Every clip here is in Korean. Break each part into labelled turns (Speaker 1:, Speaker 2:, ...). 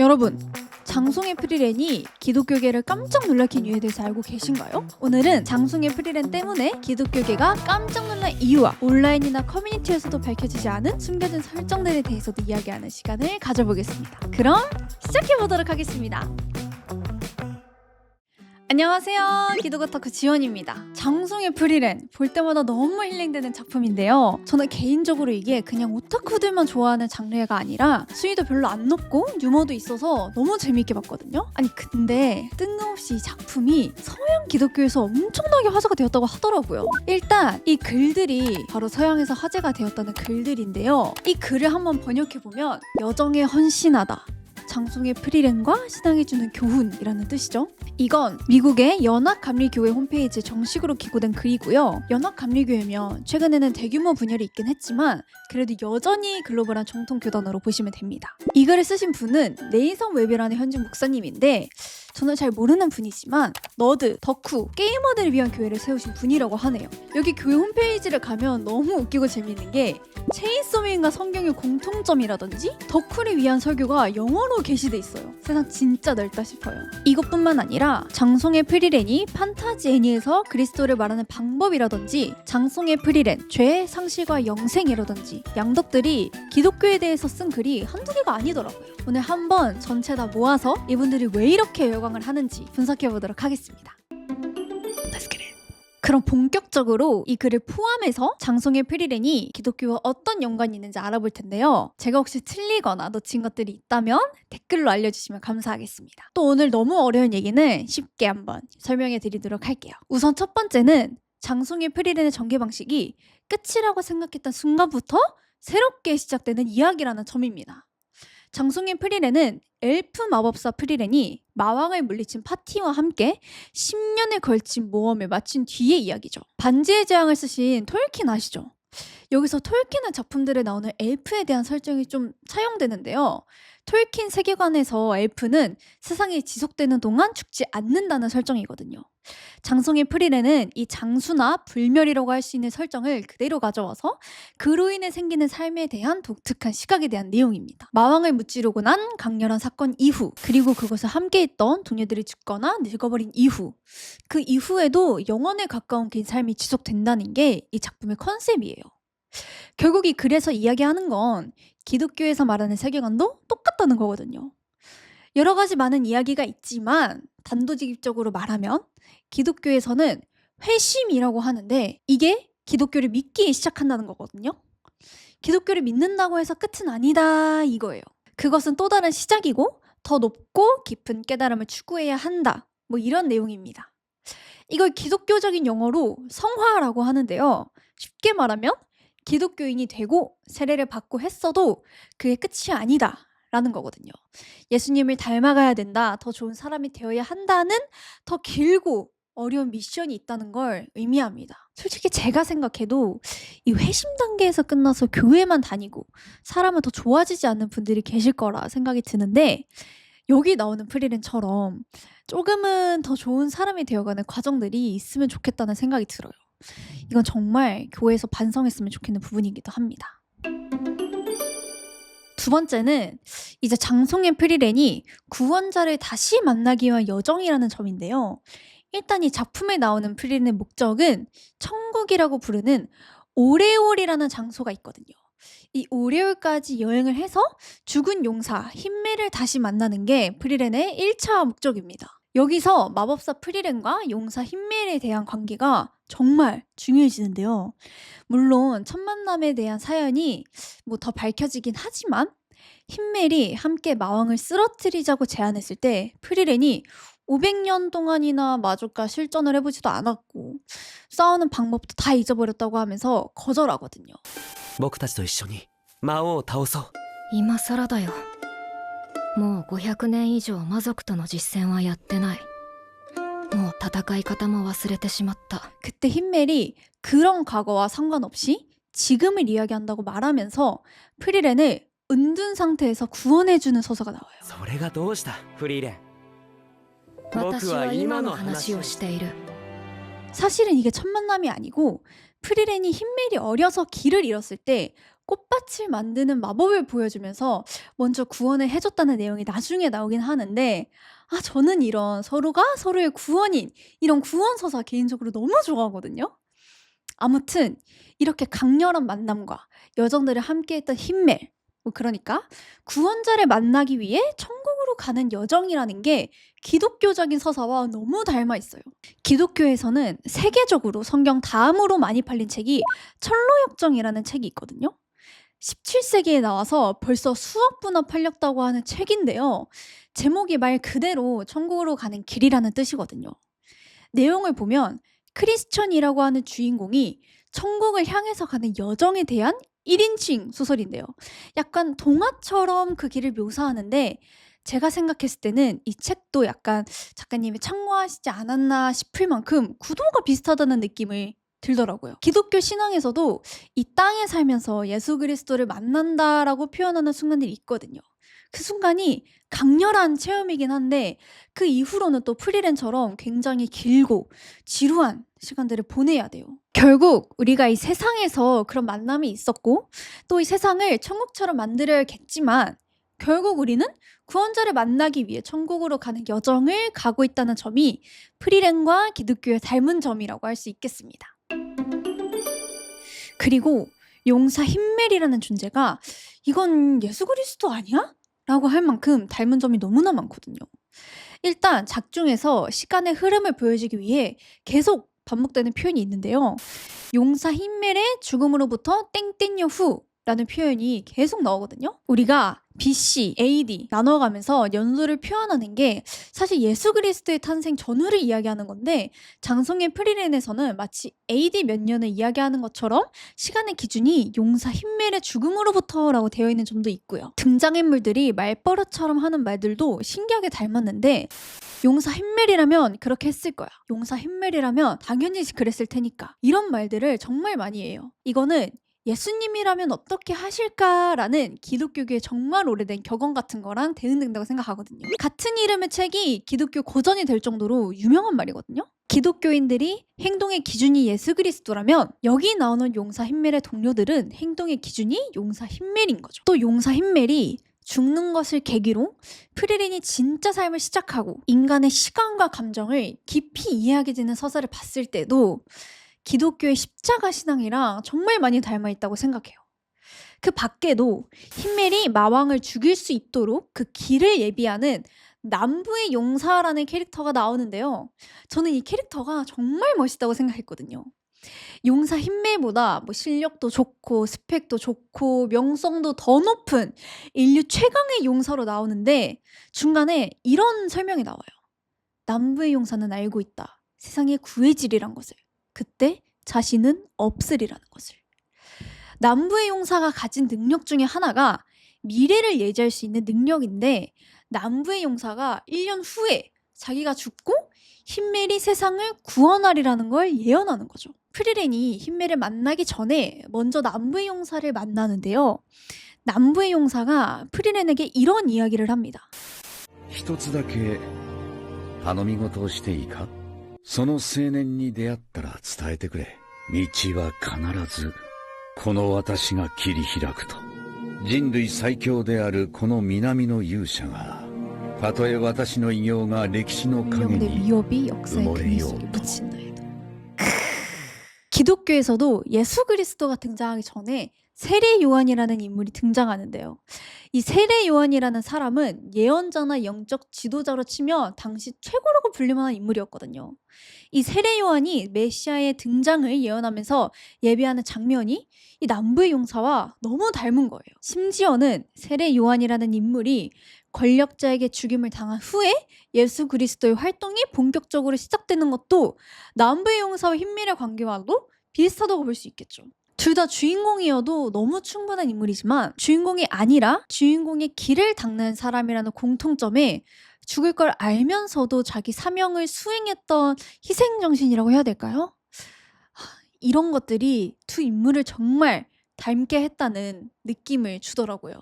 Speaker 1: 여러분, 장송의 프리랜이 기독교계를 깜짝 놀라킨 이유에 대해서 알고 계신가요? 오늘은 장송의 프리랜 때문에 기독교계가 깜짝 놀란 이유와 온라인이나 커뮤니티에서도 밝혀지지 않은 숨겨진 설정들에 대해서도 이야기하는 시간을 가져보겠습니다. 그럼 시작해보도록 하겠습니다. 안녕하세요, 기독오타쿠 지원입니다. 장송의 프리랜, 볼 때마다 너무 힐링되는 작품인데요. 저는 개인적으로 이게 그냥 오타쿠들만 좋아하는 장르가 아니라 수위도 별로 안 높고 유머도 있어서 너무 재미있게 봤거든요. 아니 근데 뜬금없이 이 작품이 서양 기독교에서 엄청나게 화제가 되었다고 하더라고요. 일단 이 글들이 바로 서양에서 화제가 되었다는 글들인데요. 이 글을 한번 번역해보면 여정에 헌신하다, 장송의 프리랜과 신앙이 주는 교훈이라는 뜻이죠. 이건 미국의 연합감리교회 홈페이지에 정식으로 기고된 글이고요. 연합감리교회면 최근에는 대규모 분열이 있긴 했지만 그래도 여전히 글로벌한 정통 교단으로 보시면 됩니다. 이 글을 쓰신 분은 네이선 웹이라는 현직 목사님인데 저는 잘 모르는 분이지만 너드, 덕후, 게이머들을 위한 교회를 세우신 분이라고 하네요. 여기 교회 홈페이지를 가면 너무 웃기고 재밌는 게 체인소맨과 성경의 공통점이라든지 덕후를 위한 설교가 영어로 게시돼 있어요. 세상 진짜 넓다 싶어요. 이것뿐만 아니라 장송의 프리랜이 판타지 애니에서 그리스도를 말하는 방법이라든지 장송의 프리랜, 죄, 상실과 영생이라든지 양덕들이 기독교에 대해서 쓴 글이 한두 개가 아니더라고요. 오늘 한번 전체 다 모아서 이분들이 왜 이렇게 열광을 하는지 분석해보도록 하겠습니다. 그럼 본격적으로 이 글을 포함해서 장송의 프리랜이 기독교와 어떤 연관이 있는지 알아볼 텐데요. 제가 혹시 틀리거나 놓친 것들이 있다면 댓글로 알려주시면 감사하겠습니다. 또 오늘 너무 어려운 얘기는 쉽게 한번 설명해 드리도록 할게요. 우선 첫 번째는 장송의 프리랜의 전개 방식이 끝이라고 생각했던 순간부터 새롭게 시작되는 이야기라는 점입니다. 장송의 프리랜은 엘프 마법사 프리랜이 마왕을 물리친 파티와 함께 10년에 걸친 모험을 마친 뒤의 이야기죠. 반지의 제왕을 쓰신 톨킨 아시죠? 여기서 톨킨의 작품들에 나오는 엘프에 대한 설정이 좀 차용되는데요. 톨킨 세계관에서 엘프는 세상이 지속되는 동안 죽지 않는다는 설정이거든요. 장송의 프리랜은 이 장수나 불멸이라고 할 수 있는 설정을 그대로 가져와서 그로 인해 생기는 삶에 대한 독특한 시각에 대한 내용입니다. 마왕을 무찌르고 난 강렬한 사건 이후, 그리고 그것을 함께했던 동료들이 죽거나 늙어버린 이후, 그 이후에도 영원에 가까운 긴 삶이 지속된다는 게 이 작품의 컨셉이에요. 결국 이 글에서 이야기하는 건 기독교에서 말하는 세계관도 똑같다는 거거든요. 여러 가지 많은 이야기가 있지만 단도직입적으로 말하면 기독교에서는 회심이라고 하는데 이게 기독교를 믿기 시작한다는 거거든요. 기독교를 믿는다고 해서 끝은 아니다 이거예요. 그것은 또 다른 시작이고 더 높고 깊은 깨달음을 추구해야 한다. 뭐 이런 내용입니다. 이걸 기독교적인 용어로 성화라고 하는데요. 쉽게 말하면 기독교인이 되고 세례를 받고 했어도 그게 끝이 아니다 라는 거거든요. 예수님을 닮아가야 된다, 더 좋은 사람이 되어야 한다는 더 길고 어려운 미션이 있다는 걸 의미합니다. 솔직히 제가 생각해도 이 회심 단계에서 끝나서 교회만 다니고 사람은 더 좋아지지 않는 분들이 계실 거라 생각이 드는데 여기 나오는 프리랜처럼 조금은 더 좋은 사람이 되어가는 과정들이 있으면 좋겠다는 생각이 들어요. 이건 정말 교회에서 반성했으면 좋겠는 부분이기도 합니다. 두 번째는 이제 장송의 프리랜이 구원자를 다시 만나기 위한 여정이라는 점인데요. 일단 이 작품에 나오는 프리랜의 목적은 천국이라고 부르는 오레올이라는 장소가 있거든요. 이 오레올까지 여행을 해서 죽은 용사 힌메를 다시 만나는 게 프리랜의 1차 목적입니다. 여기서 마법사 프리랜과 용사 힌멜에 대한 관계가 정말 중요해지는데요. 물론 첫 만남에 대한 사연이 뭐 더 밝혀지긴 하지만 힌멜이 함께 마왕을 쓰러뜨리자고 제안했을 때 프리랜이 500년 동안이나 마주과 실전을 해보지도 않았고 싸우는 방법도 다 잊어버렸다고 하면서 거절하거든요.
Speaker 2: 僕たちと一緒に魔王を倒そう。
Speaker 3: 今更だよ。もう500年以上魔族との実戦はやってない。もう戦い方も忘れてしまった。
Speaker 1: 그때 힌멜이 그런 과거와 상관없이 지금을 이야기한다고 말하면서 프리랜을 은둔 상태에서 구원해주는 서사가 나와요.
Speaker 2: それがどうしたフリーレン。
Speaker 3: 私は今の話をしている。
Speaker 1: 사실은 이게 첫 만남이 아니고 프리랜이 힌멜이 어려서 길을 잃었을 때 꽃밭을 만드는 마법을 보여주면서 먼저 구원을 해줬다는 내용이 나중에 나오긴 하는데, 저는 이런 서로가 서로의 구원인 이런 구원서사 개인적으로 너무 좋아하거든요. 아무튼 이렇게 강렬한 만남과 여정들을 함께했던 힘멜, 그러니까 구원자를 만나기 위해 천국으로 가는 여정이라는 게 기독교적인 서사와 너무 닮아 있어요. 기독교에서는 세계적으로 성경 다음으로 많이 팔린 책이 철로역정이라는 책이 있거든요. 17세기에 나와서 벌써 수억 부나 팔렸다고 하는 책인데요. 제목이 말 그대로 천국으로 가는 길이라는 뜻이거든요. 내용을 보면 크리스천이라고 하는 주인공이 천국을 향해서 가는 여정에 대한 1인칭 소설인데요. 약간 동화처럼 그 길을 묘사하는데, 제가 생각했을 때는 이 책도 약간 작가님이 참고하시지 않았나 싶을 만큼 구도가 비슷하다는 느낌을 들더라고요. 기독교 신앙에서도 이 땅에 살면서 예수 그리스도를 만난다라고 표현하는 순간들이 있거든요. 그 순간이 강렬한 체험이긴 한데, 그 이후로는 또 프리랜처럼 굉장히 길고 지루한 시간들을 보내야 돼요. 결국 우리가 이 세상에서 그런 만남이 있었고 또 이 세상을 천국처럼 만들어야겠지만, 결국 우리는 구원자를 만나기 위해 천국으로 가는 여정을 가고 있다는 점이 프리랜과 기독교의 닮은 점이라고 할 수 있겠습니다. 그리고 용사 힘멜이라는 존재가 이건 예수 그리스도 아니야? 라고 할 만큼 닮은 점이 너무나 많거든요. 일단 작중에서 시간의 흐름을 보여주기 위해 계속 반복되는 표현이 있는데요. 용사 힘멜의 죽음으로부터 땡땡여 후라는 표현이 계속 나오거든요. 우리가 BC, AD 나눠가면서 연도를 표현하는 게 사실 예수 그리스도의 탄생 전후를 이야기하는 건데, 장성의 프리랜에서는 마치 AD 몇 년을 이야기하는 것처럼 시간의 기준이 용사 힘멜의 죽음으로부터라고 되어 있는 점도 있고요. 등장인물들이 말버릇처럼 하는 말들도 신기하게 닮았는데, 용사 힘멜이라면 그렇게 했을 거야, 용사 힘멜이라면 당연히 그랬을 테니까, 이런 말들을 정말 많이 해요. 이거는 예수님이라면 어떻게 하실까라는 기독교계의 정말 오래된 격언 같은 거랑 대응된다고 생각하거든요. 같은 이름의 책이 기독교 고전이 될 정도로 유명한 말이거든요. 기독교인들이 행동의 기준이 예수 그리스도라면 여기 나오는 용사 힘멜의 동료들은 행동의 기준이 용사 힘멜인 거죠. 또 용사 힘멜이 죽는 것을 계기로 프리랜이 진짜 삶을 시작하고 인간의 시간과 감정을 깊이 이해하게 되는 서사를 봤을 때도 기독교의 십자가 신앙이랑 정말 많이 닮아 있다고 생각해요. 그 밖에도 힘멜이 마왕을 죽일 수 있도록 그 길을 예비하는 남부의 용사라는 캐릭터가 나오는데요. 저는 이 캐릭터가 정말 멋있다고 생각했거든요. 용사 힘멜보다 실력도 좋고 스펙도 좋고 명성도 더 높은 인류 최강의 용사로 나오는데, 중간에 이런 설명이 나와요. 남부의 용사는 알고 있다, 세상에 구해지리란 것을. 그때 자신은 없으리라는 것을. 남부의 용사가 가진 능력 중에 하나가 미래를 예지할 수 있는 능력인데, 남부의 용사가 1년 후에 자기가 죽고 힘멜이 세상을 구원하리라는 걸 예언하는 거죠. 프리랜이 힘멜을 만나기 전에 먼저 남부의 용사를 만나는데요. 남부의 용사가 프리랜에게 이런 이야기를 합니다.
Speaker 4: 一つだけ頼み事をしていいか？その青年に出会ったら伝えてくれ。道は必ずこの私が切り開くと。人類最強であるこの南の勇者が、たとえ私の偉業が歴史の影
Speaker 1: 운명의
Speaker 4: に
Speaker 1: 위협이 역사의 금이 속에 묻힌다 해도. 기독교에서도 예수 그리스도가 등장하기 전에 세례 요한이라는 인물이 등장하는데요. 이 세례 요한이라는 사람은 예언자나 영적 지도자로 치면 당시 최고라고 불릴 만한 인물이었거든요. 이 세례 요한이 메시아의 등장을 예언하면서 예비하는 장면이 이 남부의 용사와 너무 닮은 거예요. 심지어는 세례 요한이라는 인물이 권력자에게 죽임을 당한 후에 예수 그리스도의 활동이 본격적으로 시작되는 것도 남부의 용사와 힘멜의 관계와도 비슷하다고 볼 수 있겠죠. 둘 다 주인공이어도 너무 충분한 인물이지만 주인공이 아니라 주인공의 길을 닦는 사람이라는 공통점에 죽을 걸 알면서도 자기 사명을 수행했던 희생정신이라고 해야 될까요? 이런 것들이 두 인물을 정말 닮게 했다는 느낌을 주더라고요.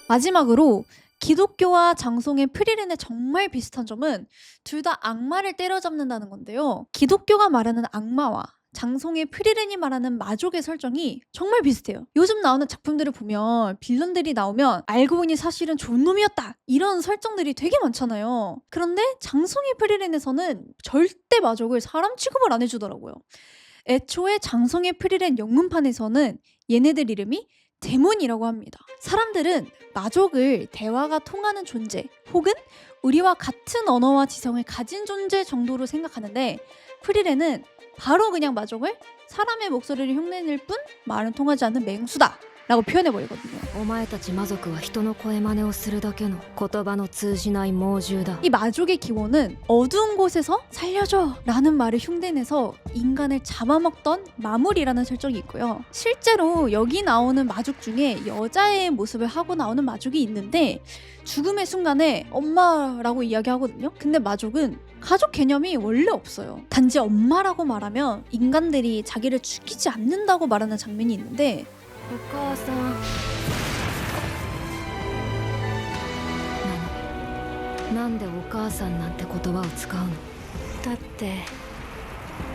Speaker 1: 마지막으로 기독교와 장송의 프리랜의 정말 비슷한 점은 둘 다 악마를 때려잡는다는 건데요. 기독교가 말하는 악마와 장송의 프리렌이 말하는 마족의 설정이 정말 비슷해요. 요즘 나오는 작품들을 보면 빌런들이 나오면 알고 보니 사실은 좋은 놈이었다 이런 설정들이 되게 많잖아요. 그런데 장송의 프리렌에서는 절대 마족을 사람 취급을 안 해주더라고요. 애초에 장송의 프리렌 영문판에서는 얘네들 이름이 데몬이라고 합니다. 사람들은 마족을 대화가 통하는 존재 혹은 우리와 같은 언어와 지성을 가진 존재 정도로 생각하는데 프리렌은 바로 그냥 마족을 사람의 목소리를 흉내낼 뿐 말은 통하지 않는 맹수다 라고 표현해버리거든요.
Speaker 3: お前たち魔族は人の声真似をするだけの言葉の通じない猛獣だ。
Speaker 1: 이 마족의 기원은 어두운 곳에서 살려줘 라는 말을 흉내내서 인간을 잡아먹던 마물이라는 설정이 있고요. 실제로 여기 나오는 마족 중에 여자의 모습을 하고 나오는 마족이 있는데 죽음의 순간에 엄마라고 이야기하거든요. 근데 마족은 가족 개념이 원래 없어요. 단지 엄마라고 말하면 인간들이 자기를 죽이지 않는다고 말하는 장면이 있는데
Speaker 3: お母さんなんでお母さんなんて言葉を使うの？だって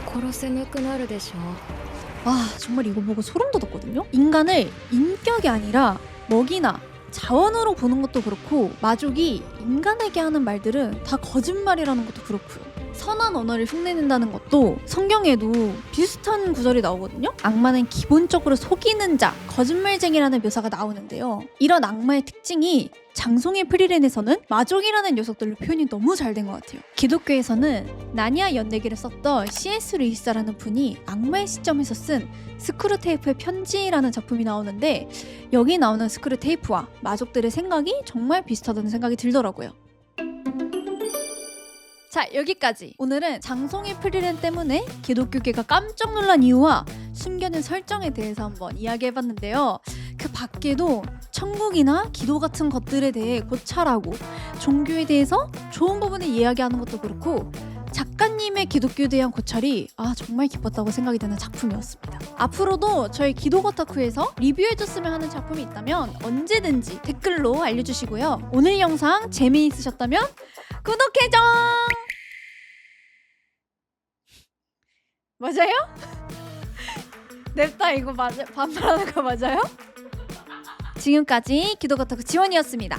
Speaker 3: 殺せなくなるでしょ。
Speaker 1: 와 정말 이거 보고 소름 돋았거든요. 인간을 인격이 아니라 먹이나 자원으로 보는 것도 그렇고 마족이 인간에게 하는 말들은 다 거짓말이라는 것도 그렇고요. 선한 언어를 흉내낸다는 것도 성경에도 비슷한 구절이 나오거든요. 악마는 기본적으로 속이는 자, 거짓말쟁이라는 묘사가 나오는데요. 이런 악마의 특징이 장송의 프리렌에서는 마족이라는 녀석들로 표현이 너무 잘 된 것 같아요. 기독교에서는 나니아 연대기를 썼던 C.S. 루이스라는 분이 악마의 시점에서 쓴 스크루테이프의 편지라는 작품이 나오는데 여기 나오는 스크루테이프와 마족들의 생각이 정말 비슷하다는 생각이 들더라고요. 자 여기까지 오늘은 장송의 프리렌 때문에 기독교계가 깜짝 놀란 이유와 숨겨진 설정에 대해서 한번 이야기해봤는데요. 그 밖에도 천국이나 기도 같은 것들에 대해 고찰하고 종교에 대해서 좋은 부분을 이야기하는 것도 그렇고 작가님의 기독교에 대한 고찰이 정말 기뻤다고 생각이 되는 작품이었습니다. 앞으로도 저희 기도거타쿠에서 리뷰해줬으면 하는 작품이 있다면 언제든지 댓글로 알려주시고요. 오늘 영상 재미있으셨다면 구독해줘! 맞아요? 냅다 이거 반말하는 거 맞아요? 지금까지 기도거타쿠 지원이었습니다.